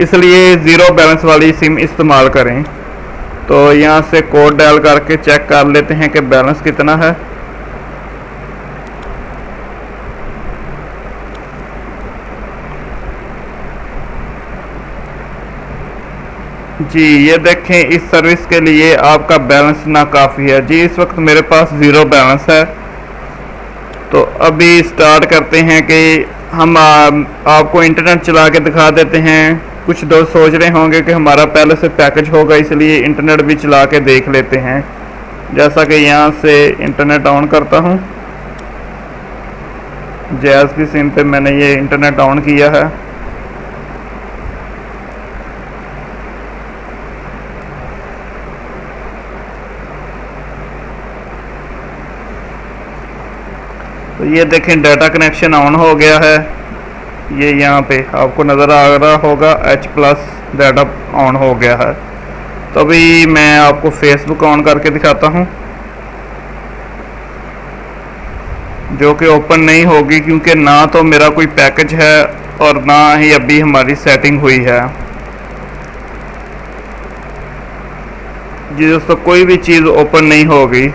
इसलिए zero balance वाली SIM इस्तेमाल करें। तो यहाँ से कोड डायल करके चेक कर लेते हैं कि बैलेंस कितना है। जी ये देखें, इस सर्विस के लिए आपका बैलेंस नाकाफ़ी है। जी इस वक्त मेरे पास ज़ीरो बैलेंस है। तो अभी स्टार्ट करते हैं कि हम आपको इंटरनेट चला के दिखा देते हैं। कुछ दोस्त सोच रहे होंगे कि हमारा पहले से पैकेज होगा, इसलिए इंटरनेट भी चला के देख लेते हैं। जैसा कि यहाँ से इंटरनेट ऑन करता हूँ, जैज़ की सिम पे मैंने ये इंटरनेट ऑन किया है। तो ये देखें डाटा कनेक्शन ऑन हो गया है। ये यहाँ पे आपको नज़र आ रहा होगा H+ डाटा ऑन हो गया है। तो अभी मैं आपको फेसबुक ऑन करके दिखाता हूँ, जो कि ओपन नहीं होगी क्योंकि ना तो मेरा कोई पैकेज है और ना ही अभी हमारी सेटिंग हुई है। जी दोस्तों, कोई भी चीज़ ओपन नहीं होगी।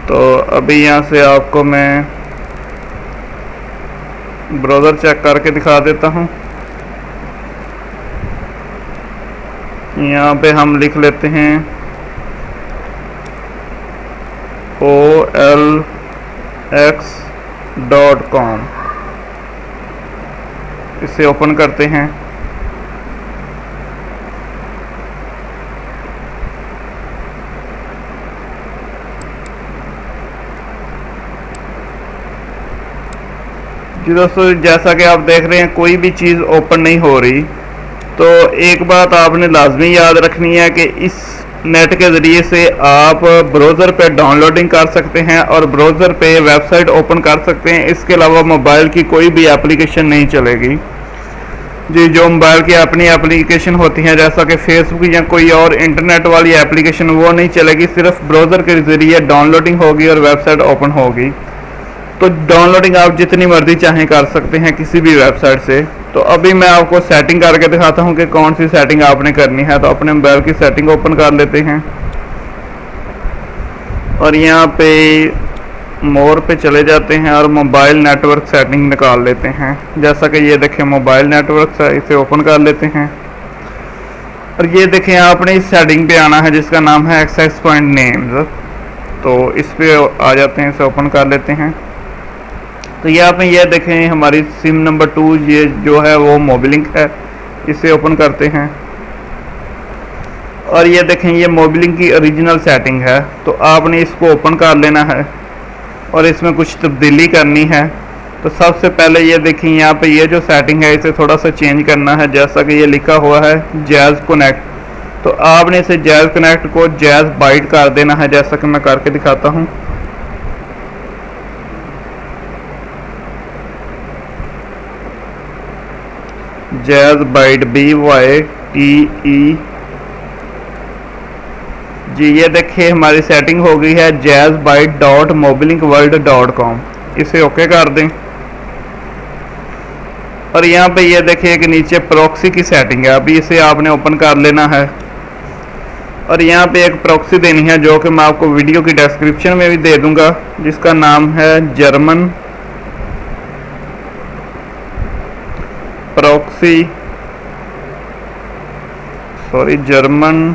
तो अभी यहाँ से आपको मैं ब्राउज़र चेक करके दिखा देता हूँ। यहाँ पे हम लिख लेते हैं OLX.com, इसे ओपन करते हैं। जी दोस्तों, जैसा कि आप देख रहे हैं कोई भी चीज़ ओपन नहीं हो रही। तो एक बात आपने लाजमी याद रखनी है कि इस नेट के ज़रिए से आप ब्राउज़र पे डाउनलोडिंग कर सकते हैं और ब्राउज़र पे वेबसाइट ओपन कर सकते हैं। इसके अलावा मोबाइल की कोई भी एप्लीकेशन नहीं चलेगी। जी जो मोबाइल की अपनी एप्लीकेशन होती हैं, जैसा कि फेसबुक या कोई और इंटरनेट वाली एप्लीकेशन, वो नहीं चलेगी। सिर्फ ब्राउज़र के ज़रिए डाउनलोडिंग होगी और वेबसाइट ओपन होगी। तो डाउनलोडिंग आप जितनी मर्जी चाहें कर सकते हैं किसी भी वेबसाइट से। तो अभी मैं आपको सेटिंग करके दिखाता हूं कि कौन सी सेटिंग आपने करनी है। तो अपने मोबाइल की सेटिंग ओपन कर लेते हैं और यहाँ पे मोर पे चले जाते हैं और मोबाइल नेटवर्क सेटिंग निकाल लेते हैं। जैसा कि ये देखें मोबाइल नेटवर्क है, इसे ओपन कर लेते हैं। और ये देखें आपने इस सेटिंग पे आना है जिसका नाम है एक्सेस पॉइंट नेम्स। तो इस पे आ जाते हैं, इसे ओपन कर लेते हैं। तो यहाँ पे ये देखें हमारी सिम नंबर 2 ये जो है वो मोबिलिंक है, इसे ओपन करते हैं। और ये देखें ये मोबिलिंक की ओरिजिनल सेटिंग है। तो आपने इसको ओपन कर लेना है और इसमें कुछ तब्दीली करनी है। तो सबसे पहले ये देखें यहाँ पे ये जो सेटिंग है इसे थोड़ा सा चेंज करना है। जैसा कि ये लिखा हुआ है जैज़ कनेक्ट, तो आपने इसे जैज़ कनेक्ट को जैज़ बाइट कर देना है, जैसा कि मैं करके दिखाता हूँ। Jazz bite BYTE। जी ये देखिए हमारी सेटिंग हो गई है jazzbyte.mobilinkworld.com। इसे ओके कर दें। और यहाँ पे ये देखिए कि नीचे प्रॉक्सी की सेटिंग है, अभी इसे आपने ओपन कर लेना है। और यहाँ पे एक प्रॉक्सी देनी है जो कि मैं आपको वीडियो की डिस्क्रिप्शन में भी दे दूंगा, जिसका नाम है जर्मन प्रॉक्सी, जर्मन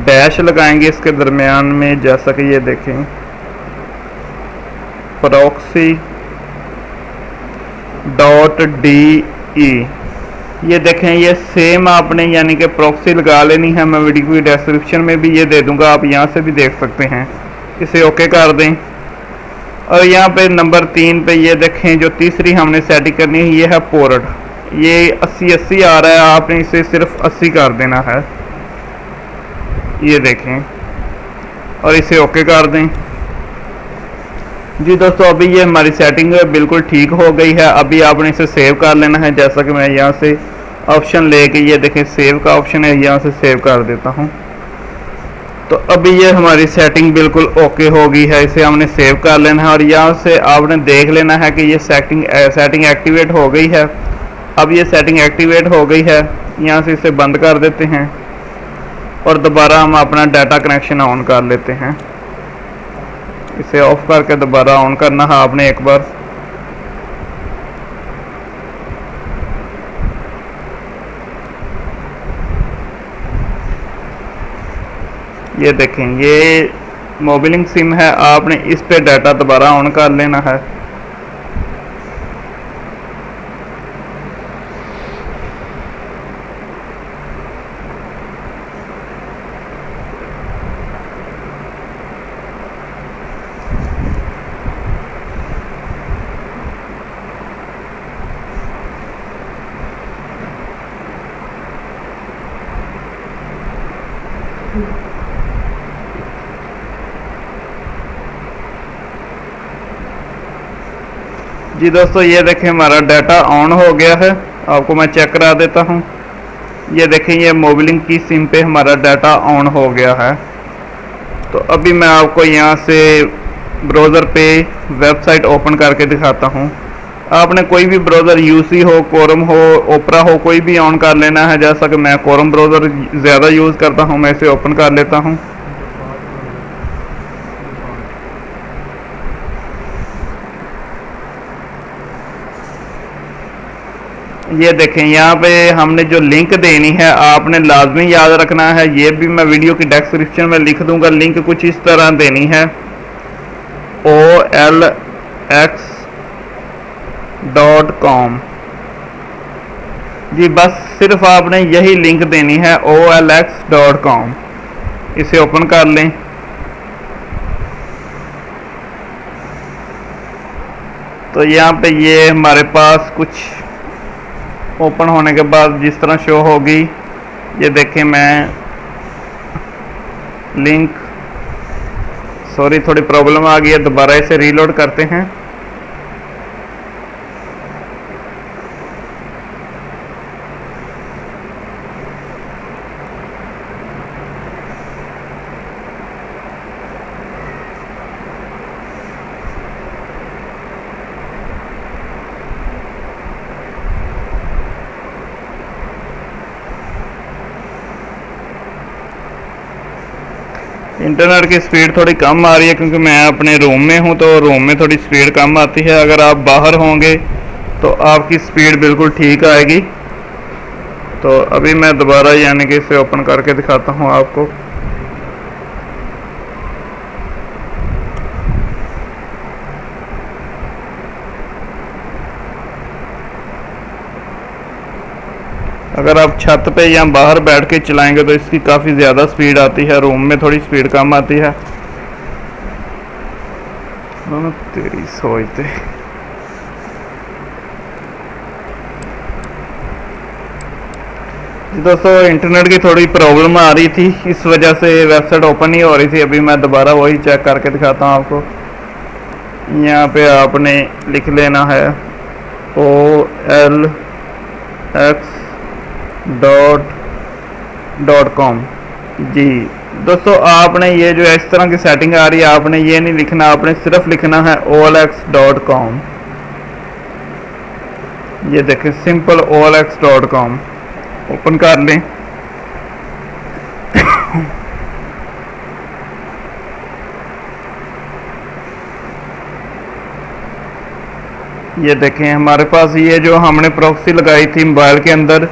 डैश लगाएंगे इसके दरमियान में। जैसा कि ये देखें proxy.de, ये देखें ये सेम आपने यानी कि प्रॉक्सी लगा लेनी है। मैं वीडियो की डिस्क्रिप्शन में भी ये दे दूंगा, आप यहाँ से भी देख सकते हैं। इसे ओके कर दें। और यहाँ पे नंबर 3 पे ये देखें जो तीसरी हमने सेटिंग करनी है ये है पोर्ट। ये 80 आ रहा है, आपने इसे सिर्फ 80 कर देना है, ये देखें। और इसे ओके कर दें। जी दोस्तों, अभी ये हमारी सेटिंग बिल्कुल ठीक हो गई है। अभी आपने इसे सेव कर लेना है। जैसा कि मैं यहाँ से ऑप्शन लेके ये देखें सेव का ऑप्शन है, यहाँ से सेव कर देता हूँ। तो अभी ये हमारी सेटिंग बिल्कुल ओके हो गई है, इसे हमने सेव कर लेना है। और यहाँ से आपने देख लेना है कि ये सेटिंग एक्टिवेट हो गई है। अब ये सेटिंग एक्टिवेट हो गई है। यहाँ से इसे बंद कर देते हैं और दोबारा हम अपना डाटा कनेक्शन ऑन कर लेते हैं। इसे ऑफ करके दोबारा ऑन करना है आपने एक बार। ये देखें, ये मोबिलिंग सिम है, आपने इस पे डाटा दोबारा ऑन कर लेना है। जी दोस्तों, ये देखें हमारा डाटा ऑन हो गया है। आपको मैं चेक करा देता हूँ। ये देखें, ये मोबिलिंग की सिम पे हमारा डाटा ऑन हो गया है। तो अभी मैं आपको यहाँ से ब्राउज़र पे वेबसाइट ओपन करके दिखाता हूँ। आपने कोई भी ब्राउज़र यूसी हो, क्रोम हो, ओपरा हो, कोई भी ऑन कर लेना है। जैसा कि मैं क्रोम ब्राउज़र ज़्यादा यूज़ करता हूँ, मैं इसे ओपन कर लेता हूँ। ये देखें, यहाँ पे हमने जो लिंक देनी है आपने लाजमी याद रखना है। ये भी मैं वीडियो की डिस्क्रिप्शन में लिख दूंगा। लिंक कुछ इस तरह देनी है, olx.com। जी बस सिर्फ आपने यही लिंक देनी है, olx.com। इसे ओपन कर लें। तो यहाँ पे ये हमारे पास कुछ ओपन होने के बाद जिस तरह शो होगी, ये देखें, मैं लिंक, सॉरी थोड़ी प्रॉब्लम आ गई है, दोबारा इसे रीलोड करते हैं। इंटरनेट की स्पीड थोड़ी कम आ रही है क्योंकि मैं अपने रूम में हूं, तो रूम में थोड़ी स्पीड कम आती है। अगर आप बाहर होंगे तो आपकी स्पीड बिल्कुल ठीक आएगी। तो अभी मैं दोबारा यानी कि इसे ओपन करके दिखाता हूं आपको। अगर आप छत पे या बाहर बैठ के चलाएंगे तो इसकी काफ़ी ज़्यादा स्पीड आती है, रूम में थोड़ी स्पीड कम आती है। तेरी सोचते दोस्तों, इंटरनेट की थोड़ी प्रॉब्लम आ रही थी, इस वजह से वेबसाइट ओपन नहीं हो रही थी। अभी मैं दोबारा वही चेक करके दिखाता हूँ आपको। यहाँ पे आपने लिख लेना है olx.com। जी दोस्तों, आपने ये जो इस तरह की सेटिंग आ रही है, आपने ये नहीं लिखना, आपने सिर्फ लिखना है olx.com। ये देखें, सिंपल olx.com। ओपन कर लें। ये देखें, हमारे पास ये जो हमने प्रॉक्सी लगाई थी मोबाइल के अंदर,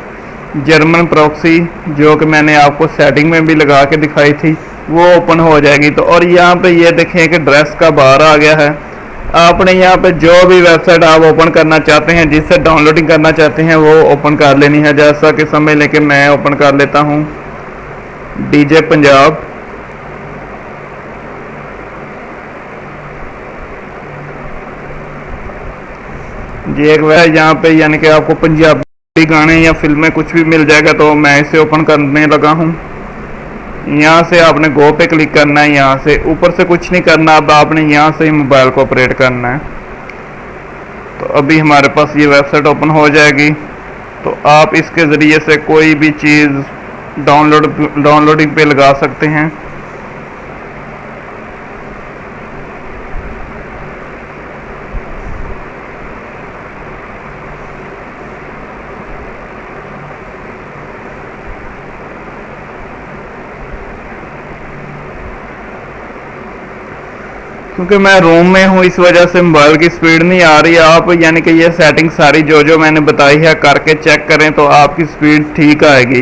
जर्मन प्रॉक्सी, जो कि मैंने आपको सेटिंग में भी लगा के दिखाई थी, वो ओपन हो जाएगी। तो और यहाँ पे ये देखें कि ड्रेस का बार आ गया है। आपने यहाँ पे जो भी वेबसाइट आप ओपन करना चाहते हैं, जिससे डाउनलोडिंग करना चाहते हैं, वो ओपन कर लेनी है। जैसा कि समझ लें कि मैं ओपन कर लेता हूँ DJ पंजाब। जी एक वह यहाँ पे यानी कि आपको पंजाबी गाने या फिल्में कुछ भी मिल जाएगा। तो मैं इसे ओपन करने लगा हूँ। यहाँ से आपने गो पे क्लिक करना है। यहाँ से ऊपर से कुछ नहीं करना, अब आपने यहाँ से ही मोबाइल को ऑपरेट करना है। तो अभी हमारे पास ये वेबसाइट ओपन हो जाएगी। तो आप इसके ज़रिए से कोई भी चीज़ डाउनलोडिंग पे लगा सकते हैं। क्योंकि मैं रूम में हूँ इस वजह से मोबाइल की स्पीड नहीं आ रही। आप यानी कि ये सेटिंग सारी जो मैंने बताई है करके चेक करें तो आपकी स्पीड ठीक आएगी।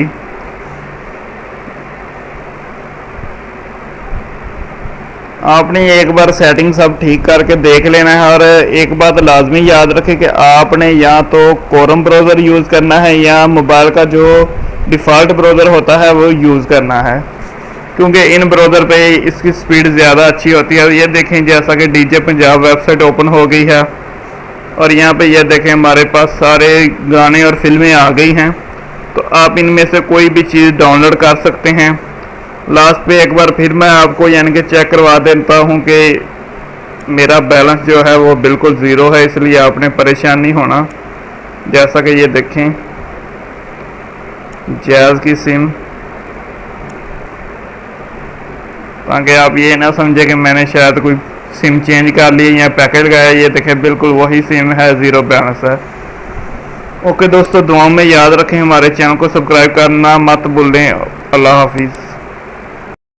आपने एक बार सेटिंग सब ठीक करके देख लेना है। और एक बात लाजमी याद रखें कि आपने या तो क्रोम ब्राउज़र यूज़ करना है या मोबाइल का जो डिफ़ॉल्ट ब्राउज़र होता है वो यूज़ करना है, क्योंकि इन ब्राउज़र पे इसकी स्पीड ज़्यादा अच्छी होती है। ये देखें जैसा कि डीजे पंजाब वेबसाइट ओपन हो गई है और यहाँ पे ये देखें हमारे पास सारे गाने और फिल्में आ गई हैं। तो आप इनमें से कोई भी चीज़ डाउनलोड कर सकते हैं। लास्ट पे एक बार फिर मैं आपको यानी कि चेक करवा देता हूँ कि मेरा बैलेंस जो है वो बिल्कुल ज़ीरो है, इसलिए आपने परेशान नहीं होना। जैसा कि ये देखें जैज़ की सिम, ताकि आप ये ना समझे कि मैंने शायद कोई सिम चेंज कर ली या पैकेट गया। ये देखें बिल्कुल वही सिम है, ज़ीरो बैलेंस है। ओके दोस्तों, दुआओं में याद रखें, हमारे चैनल को सब्सक्राइब करना मत भूलें। अल्लाह हाफिज़।